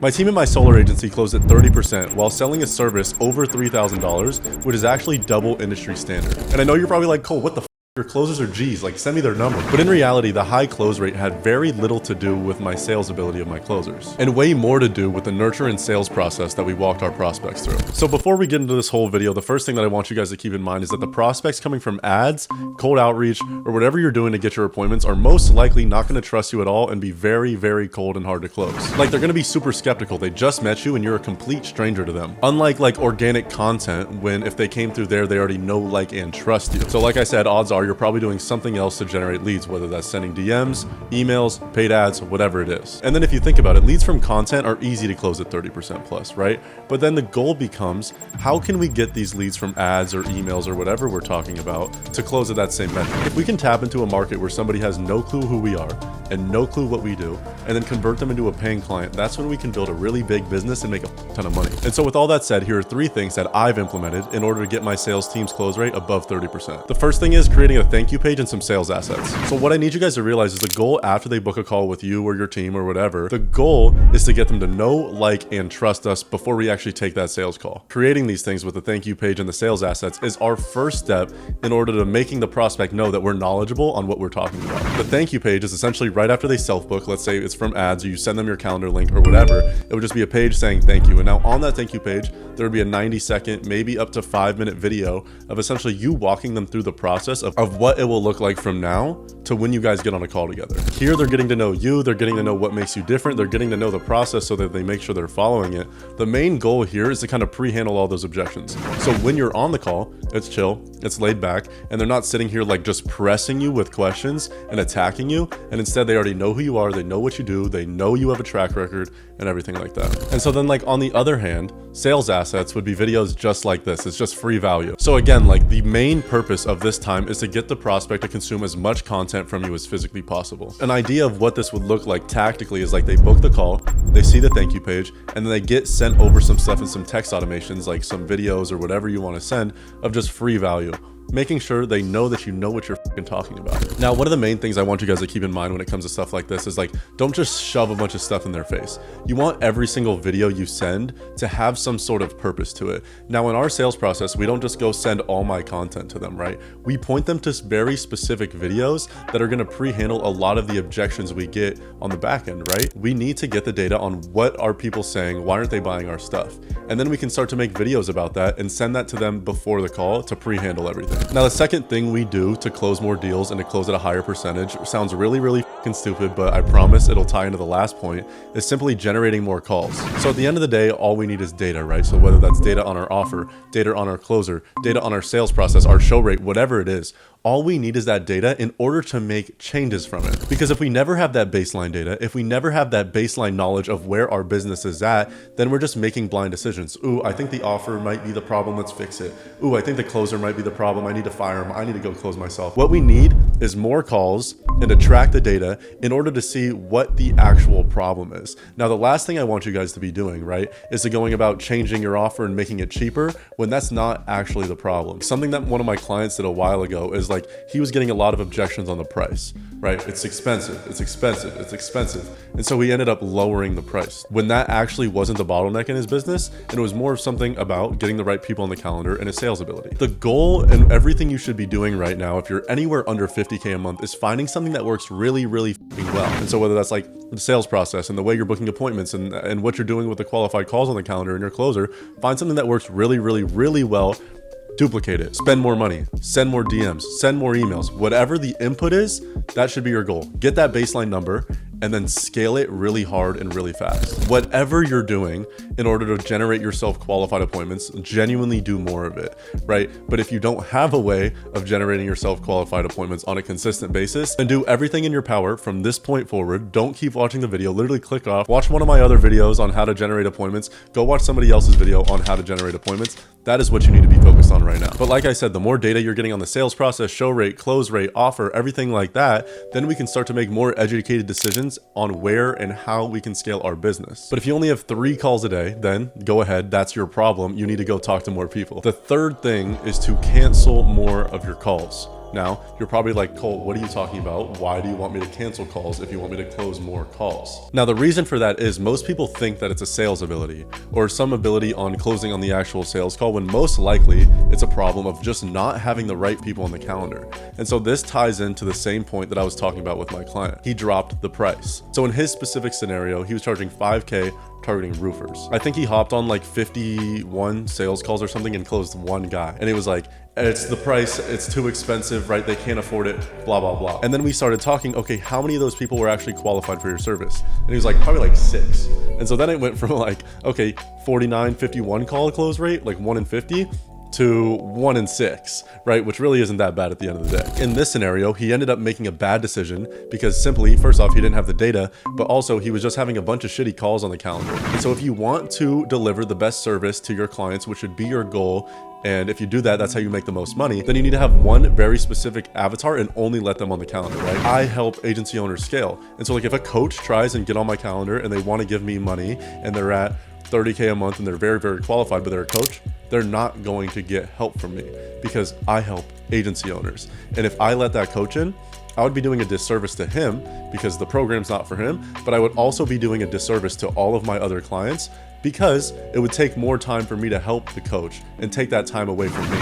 My team at my solar agency closed at 30% while selling a service over $3,000, which is actually double industry standard. And I know you're probably like, Cole, what the f? Your closers are G's, like send me their number. But in reality, the high close rate had very little to do with my sales ability of my closers, and way more to do with the nurture and sales process that we walked our prospects through. So before we get into this whole video, the first thing that I want you guys to keep in mind is that the prospects coming from ads, cold outreach, or whatever you're doing to get your appointments are most likely not going to trust you at all and be very, very cold and hard to close. Like they're going to be super skeptical. They just met you and you're a complete stranger to them. Unlike like organic content, when if they came through there, they already know, like, and trust you. So like I said, odds are you're probably doing something else to generate leads, whether that's sending DMs, emails, paid ads, whatever it is. And then if you think about it, leads from content are easy to close at 30% plus, right? But then the goal becomes, how can we get these leads from ads or emails or whatever we're talking about to close at that same metric? If we can tap into a market where somebody has no clue who we are and no clue what we do, and then convert them into a paying client, that's when we can build a really big business and make a ton of money. And so with all that said, here are 3 things that I've implemented in order to get my sales team's close rate above 30%. The first thing is creating a thank you page and some sales assets. So what I need you guys to realize is the goal after they book a call with you or your team or whatever, the goal is to get them to know, like, and trust us before we actually take that sales call. Creating these things with the thank you page and the sales assets is our first step in order to making the prospect know that we're knowledgeable on what we're talking about. The thank you page is essentially right after they self-book. Let's say it's from ads, or you send them your calendar link or whatever. It would just be a page saying thank you. And now on that thank you page, there would be a 90-second, maybe up to 5-minute video of essentially you walking them through the process of what it will look like from now to when you guys get on a call together. Here, they're getting to know you, they're getting to know what makes you different, they're getting to know the process so that they make sure they're following it. The main goal here is to kind of pre-handle all those objections. So when you're on the call, it's chill, it's laid back, and they're not sitting here like just pressing you with questions and attacking you. And instead, they already know who you are, they know what you do, they know you have a track record and everything like that. And so then, like, on the other hand, sales assets would be videos just like this. It's just free value. So again, like, the main purpose of this time is to get the prospect to consume as much content from you as physically possible. An idea of what this would look like tactically is like they book the call, they see the thank you page, and then they get sent over some stuff and some text automations, like some videos or whatever you want to send of just free value, making sure they know that you know what you're talking about. Now, one of the main things I want you guys to keep in mind when it comes to stuff like this is, like, don't just shove a bunch of stuff in their face. You want every single video you send to have some sort of purpose to it. Now, in our sales process, we don't just go send all my content to them, right? We point them to very specific videos that are going to pre-handle a lot of the objections we get on the back end, right? We need to get the data on what are people saying, why aren't they buying our stuff? And then we can start to make videos about that and send that to them before the call to pre-handle everything. Now, the second thing we do to close more deals and to close at a higher percentage sounds really, really fucking stupid, but I promise it'll tie into the last point, is simply generating more calls. So at the end of the day, all we need is data, right? So whether that's data on our offer, data on our closer, data on our sales process, our show rate, whatever it is, all we need is that data in order to make changes from it. Because if we never have that baseline data, if we never have that baseline knowledge of where our business is at, then we're just making blind decisions. Ooh, I think the offer might be the problem, let's fix it. Ooh, I think the closer might be the problem, I need to fire him, I need to go close myself. What we need is more calls and to track the data in order to see what the actual problem is. Now, the last thing I want you guys to be doing, right, is to going about changing your offer and making it cheaper when that's not actually the problem. Something that one of my clients did a while ago is, like, he was getting a lot of objections on the price, right? It's expensive, it's expensive, it's expensive. And so he ended up lowering the price when that actually wasn't the bottleneck in his business. And it was more of something about getting the right people on the calendar and his sales ability. The goal and everything you should be doing right now, if you're anywhere under 50K a month, is finding something that works really, really well. And so whether that's like the sales process and the way you're booking appointments and what you're doing with the qualified calls on the calendar and your closer, find something that works really, really, really well. Duplicate it, spend more money, send more DMs, send more emails, whatever the input is, that should be your goal. Get that baseline number and then scale it really hard and really fast. Whatever you're doing in order to generate yourself qualified appointments, genuinely do more of it, right? But if you don't have a way of generating yourself qualified appointments on a consistent basis, then do everything in your power from this point forward. Don't keep watching the video, literally click off, watch one of my other videos on how to generate appointments, go watch somebody else's video on how to generate appointments. That is what you need to be focused on right now. But like I said, the more data you're getting on the sales process, show rate, close rate, offer, everything like that, then we can start to make more educated decisions on where and how we can scale our business. But if you only have 3 calls a day, then go ahead, that's your problem. You need to go talk to more people. The third thing is to cancel more of your calls. Now, you're probably like, Cole, what are you talking about? Why do you want me to cancel calls if you want me to close more calls? Now, the reason for that is most people think that it's a sales ability or some ability on closing on the actual sales call, when most likely it's a problem of just not having the right people on the calendar. And so this ties into the same point that I was talking about with my client. He dropped the price. So in his specific scenario, he was charging $5K targeting roofers. I think he hopped on like 51 sales calls or something and closed one guy. And it was like, it's the price, it's too expensive, right? They can't afford it, blah, blah, blah. And then we started talking, okay, how many of those people were actually qualified for your service? And he was like, probably like 6. And so then it went from like, okay, 49, 51 call close rate, like 1 in 50, to 1 in 6, right? Which really isn't that bad at the end of the day. In this scenario, he ended up making a bad decision because simply, first off, he didn't have the data, but also he was just having a bunch of shitty calls on the calendar. And so if you want to deliver the best service to your clients, which should be your goal, and if you do that, that's how you make the most money, then you need to have one very specific avatar and only let them on the calendar, right? I help agency owners scale. And so like if a coach tries and get on my calendar and they want to give me money and they're at 30K a month and they're very, very qualified, but they're a coach, they're not going to get help from me because I help agency owners. And if I let that coach in, I would be doing a disservice to him because the program's not for him, but I would also be doing a disservice to all of my other clients because it would take more time for me to help the coach and take that time away from me.